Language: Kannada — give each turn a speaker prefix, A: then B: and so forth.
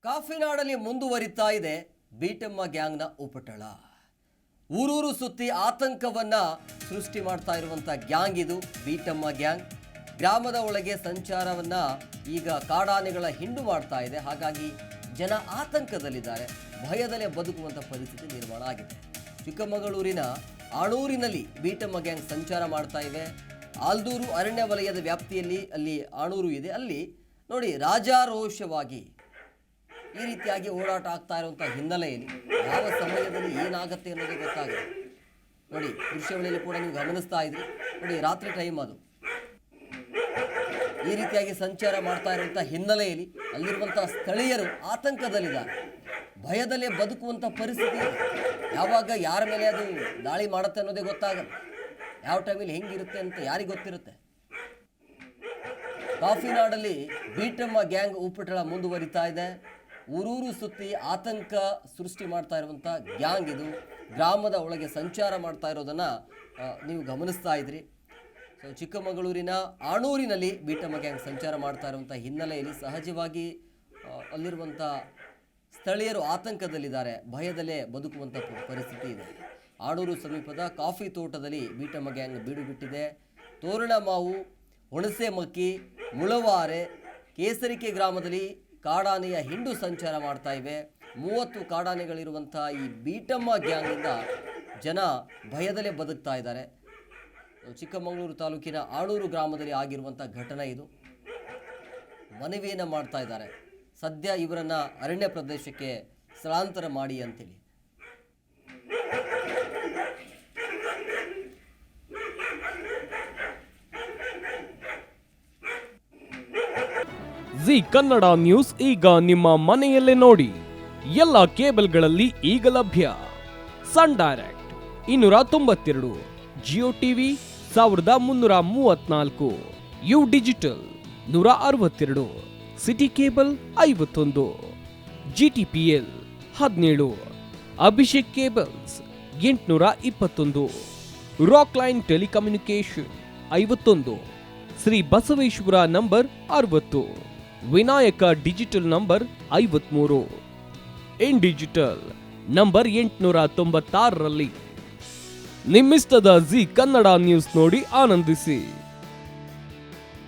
A: ಕಾಫಿನಾಡಲ್ಲಿ ಮುಂದುವರಿತಾ ಇದೆ ಬೀಟಮ್ಮ ಗ್ಯಾಂಗ್ನ ಉಪಟಳ. ಊರೂರು ಸುತ್ತಿ ಆತಂಕವನ್ನ ಸೃಷ್ಟಿ ಮಾಡ್ತಾ ಇರುವಂತ ಗ್ಯಾಂಗ್ ಇದು ಬೀಟಮ್ಮ ಗ್ಯಾಂಗ್. ಗ್ರಾಮದ ಒಳಗೆ ಸಂಚಾರವನ್ನ ಈಗ ಕಾಡಾನೆಗಳ ಹಿಂಡು ಮಾಡ್ತಾ ಇದೆ. ಹಾಗಾಗಿ ಜನ ಆತಂಕದಲ್ಲಿದ್ದಾರೆ, ಭಯದಲ್ಲೇ ಬದುಕುವಂತ ಪರಿಸ್ಥಿತಿ ನಿರ್ಮಾಣ ಆಗಿದೆ. ಚಿಕ್ಕಮಗಳೂರಿನ ಆಣೂರಿನಲ್ಲಿ ಬೀಟಮ್ಮ ಗ್ಯಾಂಗ್ ಸಂಚಾರ ಮಾಡ್ತಾ ಇವೆ. ಆಲ್ದೂರು ಅರಣ್ಯ ವಲಯದ ವ್ಯಾಪ್ತಿಯಲ್ಲಿ ಅಲ್ಲಿ ಆಣೂರು ಇದೆ. ಅಲ್ಲಿ ನೋಡಿ, ರಾಜಾರೋಷವಾಗಿ ಈ ರೀತಿಯಾಗಿ ಓಡಾಟ ಆಗ್ತಾ ಇರುವಂಥ ಹಿನ್ನೆಲೆಯಲ್ಲಿ ಯಾವ ಸಮಯದಲ್ಲಿ ಏನಾಗುತ್ತೆ ಅನ್ನೋದು ಗೊತ್ತಾಗಿದೆ. ನೋಡಿ, ದೃಶ್ಯಗಳಲ್ಲಿ ಕೂಡ ನೀವು ಗಮನಿಸ್ತಾ ಇದ್ರಿ. ನೋಡಿ, ರಾತ್ರಿ ಟೈಮ್ ಅದು. ಈ ರೀತಿಯಾಗಿ ಸಂಚಾರ ಮಾಡ್ತಾ ಇರುವಂಥ ಹಿನ್ನೆಲೆಯಲ್ಲಿ ಅಲ್ಲಿರುವಂಥ ಸ್ಥಳೀಯರು ಆತಂಕದಲ್ಲಿದ್ದಾರೆ, ಭಯದಲ್ಲೇ ಬದುಕುವಂಥ ಪರಿಸ್ಥಿತಿ ಇದೆ. ಯಾವಾಗ ಯಾರ ಮೇಲೆ ಅದು ದಾಳಿ ಮಾಡುತ್ತೆ ಅನ್ನೋದೇ ಗೊತ್ತಾಗಲ್ಲ. ಯಾವ ಟೈಮಲ್ಲಿ ಹೆಂಗಿರುತ್ತೆ ಅಂತ ಯಾರಿಗೆ ಗೊತ್ತಿರುತ್ತೆ. ಕಾಫಿನಾಡಲ್ಲಿ ಬೀಟಮ್ಮ ಗ್ಯಾಂಗ್ ಉಪಟಳ ಮುಂದುವರಿತಾ ಇದೆ. ಊರೂರು ಸುತ್ತಿ ಆತಂಕ ಸೃಷ್ಟಿ ಮಾಡ್ತಾ ಇರುವಂಥ ಗ್ಯಾಂಗ್ ಇದು. ಗ್ರಾಮದ ಒಳಗೆ ಸಂಚಾರ ಮಾಡ್ತಾ ಇರೋದನ್ನು ನೀವು ಗಮನಿಸ್ತಾ ಇದ್ರಿ. ಸೊ ಚಿಕ್ಕಮಗಳೂರಿನ ಆಣೂರಿನಲ್ಲಿ ಬೀಟಮ್ಮ ಗ್ಯಾಂಗ್ ಸಂಚಾರ ಮಾಡ್ತಾ ಇರುವಂಥ ಹಿನ್ನೆಲೆಯಲ್ಲಿ ಸಹಜವಾಗಿ ಅಲ್ಲಿರುವಂಥ ಸ್ಥಳೀಯರು ಆತಂಕದಲ್ಲಿದ್ದಾರೆ, ಭಯದಲ್ಲೇ ಬದುಕುವಂಥ ಪರಿಸ್ಥಿತಿ ಇದೆ. ಆಣೂರು ಸಮೀಪದ ಕಾಫಿ ತೋಟದಲ್ಲಿ ಬೀಟಮ್ಮ ಗ್ಯಾಂಗ್ ಬೀಡು ಬಿಟ್ಟಿದೆ. ತೋರಣ ಮಾವು, ಹುಣಸೆ ಮಕ್ಕಿ, ಮುಳವಾರೆ, ಕೇಸರಿಕೆ ಗ್ರಾಮದಲ್ಲಿ ಕಾಡಾನೆಯ ಹಿಂಡು ಸಂಚಾರ ಮಾಡ್ತಾ ಇವೆ. 30 ಕಾಡಾನೆಗಳಿರುವಂಥ ಈ ಬೀಟಮ್ಮ ಗ್ಯಾಂಗಿಂದ ಜನ ಭಯದಲ್ಲೇ ಬದುಕ್ತಾ ಇದ್ದಾರೆ. ಚಿಕ್ಕಮಗಳೂರು ತಾಲೂಕಿನ ಆಣೂರು ಗ್ರಾಮದಲ್ಲಿ ಆಗಿರುವಂಥ ಘಟನೆ ಇದು. ಮನವಿಯನ್ನು ಮಾಡ್ತಾ ಇದ್ದಾರೆ, ಸದ್ಯ ಇವರನ್ನು ಅರಣ್ಯ ಪ್ರದೇಶಕ್ಕೆ ಸ್ಥಳಾಂತರ ಮಾಡಿ ಅಂತೇಳಿ.
B: ಜಿ ಕನ್ನಡ ನ್ಯೂಸ್ ಈಗ ನಿಮ್ಮ ಮನೆಯಲ್ಲೇ ನೋಡಿ. ಎಲ್ಲ ಕೇಬಲ್ಗಳಲ್ಲಿ ಈಗ ಲಭ್ಯ. Sun Direct 292, Jio TV 1334, U Digital 162, City Cable 51, GTPL 17, Abhishek Cables 821, Rock Line telecommunication 51, Shri Basaveshwara number 60, Vinayaka digital number 53, in digital number 896ರಲ್ಲಿ. ನಿಮ್ಮಿಷ್ಟದ ಜಿ ಕನ್ನಡ ನ್ಯೂಸ್ ನೋಡಿ ಆನಂದಿಸಿ.